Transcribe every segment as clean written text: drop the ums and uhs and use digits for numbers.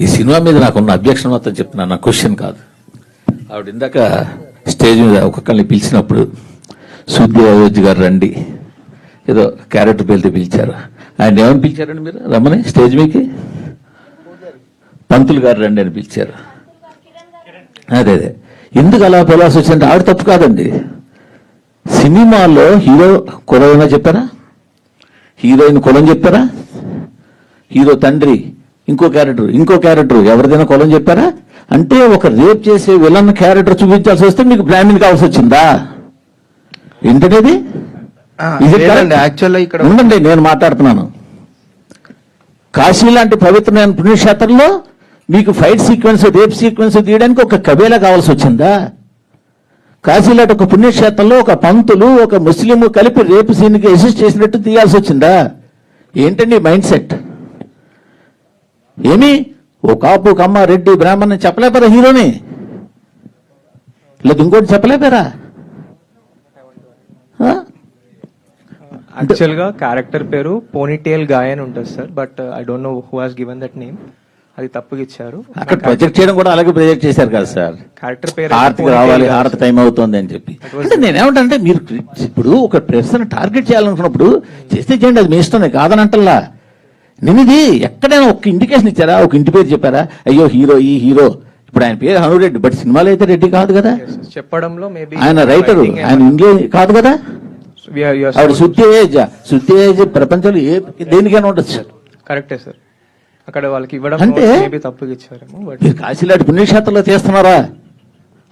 ఈ సినిమా మీద నాకున్న అబ్జెక్షన్ మొత్తం చెప్తున్నాను, నా క్వశ్చన్ కాదు. ఆవిడ ఇందాక స్టేజ్ మీద ఒక్కొక్కరిని పిలిచినప్పుడు సుద్ది అయోధ్య గారు రండి ఏదో క్యారెక్టర్ పేరుతో పిలిచారు. ఆయన ఏమని పిలిచారండి మీరు రమ్మని స్టేజ్ మీకి? పంతులు గారు రండి అని పిలిచారు. అదే ఎందుకు అలా పిలవాల్సి వచ్చిందంటే ఆవిడ తప్పు కాదండి. సినిమాలో హీరో కులమైనా చెప్పారా? హీరోయిన్ కులం చెప్పారా? హీరో తండ్రి ఇంకో క్యారెక్టర్ ఎవరిదైనా కులం చెప్పారా? అంటే ఒక రేప్ చేసే విలన్ క్యారెక్టర్ చూపించాల్సి వస్తే మీకు బ్రాహ్మణ్ కావాల్సి వచ్చిందా ఏంటనేది? ఇక్కడ ఉండండి, నేను మాట్లాడుతున్నాను. కాశీ లాంటి పవిత్రమైన పుణ్యక్షేత్రంలో మీకు ఫైట్ సీక్వెన్స్ రేప్ సీక్వెన్స్ తీయడానికి ఒక కబేలా కావాల్సి వచ్చిందా? కాశీ లాంటి ఒక పుణ్యక్షేత్రంలో ఒక పంతులు ఒక ముస్లిం కలిపి రేపు సీన్కి అసిస్ట్ చేసినట్టు తీయాల్సి వచ్చిందా? ఏంటండి మైండ్ సెట్? ఏమి ఓ కాపు కమ్మ రెడ్డి బ్రాహ్మణ్ చెప్పలేపారా హీరోని? లేదు ఇంకోటి చెప్పలేపారా? యాక్చువల్ గా క్యారెక్టర్ పేరు పోనీటేల్ గాయ్ అని ఉంటుంది sir, but I don't know who has given that name. అది తప్పుగా ఇచ్చారు. అక్కడ ప్రొజెక్ట్ చేయడం కూడా అలాగే ప్రొజెక్ట్ చేశారు కదా సార్. క్యారెక్టర్ పేరు హారతికి రావాలి, హారతి టైం అవుతుంది అని చెప్పి. అంటే నేనేమంటే మీరు ఇప్పుడు ఒక పర్సన్ టార్గెట్ చేయాలనుకున్నప్పుడు చేస్తే చేయండి, అది మీ ఇష్టమే కాదనంటల్లా. నేను ఇది ఎక్కడైనా ఒక ఇండికేషన్ ఇచ్చారా? ఒక ఇంటి పేరు చెప్పారా? అయ్యో హీరో ఈ హీరో ఇప్పుడు ఆయన పేరు హనురెడ్డి, బట్ సినిమాలో అయితే రెడ్డి కాదు కదా. చెప్పడంలో మేబీ ఆయన రైటరు, ఆయన ఇండియా కాదు కదా. ఆవిడ శుద్ధి ఏజ్ ప్రపంచంలో దేనికైనా ఉండొచ్చు. కరెక్టే సార్. అక్కడ వాళ్ళకి ఇవ్వడం అంటే తప్పుగా ఇచ్చారేమో. మీరు కాశీలాంటి పుణ్యక్షేత్రంలో చేస్తున్నారా?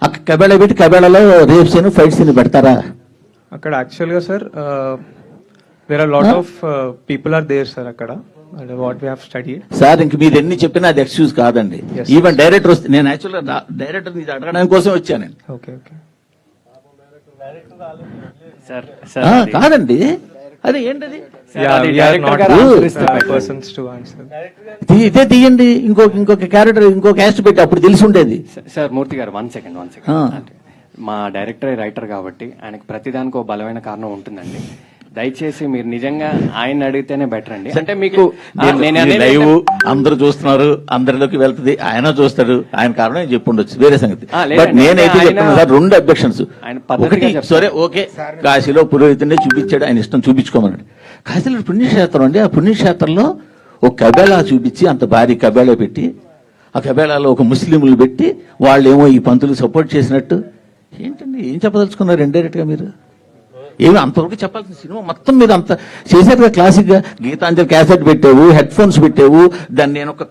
అక్కడ కబేళ పెట్టి కబేళలో రేప్ సీన్ ఫైట్ సీన్ పెడతారా? అక్కడ యాక్చువల్ గా sir there are lot of people are there sir అక్కడ. What we have studied sir. ఇంక మీరు ఎన్ని చెప్పినా అది ఎక్స్క్యూజ్ కాదండి. ఈవెన్ డైరెక్టర్ వస్తే నేను యాక్చువల్గా డైరెక్టర్ ఇది అడగడానికి కోసం వచ్చాను. ఓకే ఓకే కాదండి, అది ఏంటది? ఇదే తీయండి, ఇంకొక క్యారెక్టర్ ఇంకో క్యాస్ట్ పెట్టి అప్పుడు తెలిసి ఉండేది. సార్ మూర్తి గారు వన్ సెకండ్ మా డైరెక్టర్ రైటర్ కాబట్టి ఆయనకు ప్రతిదానికి ఒక బలమైన కారణం ఉంటుందండి. దయచేసి మీరు నిజంగా ఆయన అడిగితేనే బెటర్ అండి. అంటే మీకు లైవ్ అందరూ చూస్తున్నారు, అందరిలోకి వెళ్తుంది, ఆయన చూస్తాడు, ఆయన కారణం చెప్పుండొచ్చు, వేరే సంగతి. బట్ నేనైతే చెప్తున్నా సార్, రెండు అబ్జెక్షన్స్. ఒకటి సరే ఓకే, కాశీలో పురోహితుడిని చూపించాడు, ఆయన ఇష్టం చూపించుకోమన్నాడు. కాశీలో పుణ్యక్షేత్రం అండి, ఆ పుణ్యక్షేత్రంలో ఒక కబేళా చూపించి అంత భారీ కబేళా పెట్టి ఆ కబేళాలో ఒక ముస్లింలు పెట్టి వాళ్ళేమో ఈ పంతులు సపోర్ట్ చేసినట్టు ఏంటండి? ఏం చెప్పదలుచుకున్నారు ఇండైరెక్ట్ గా మీరు? ఏమి అంతవరకు చెప్పాల్సిన సినిమా మొత్తం మీరు అంత చేశారు కదా. క్లాసిక్ గా గీతాంజలి క్యాసెట్ పెట్టావు, హెడ్ ఫోన్స్ పెట్టావు, దాన్ని నేను ఒక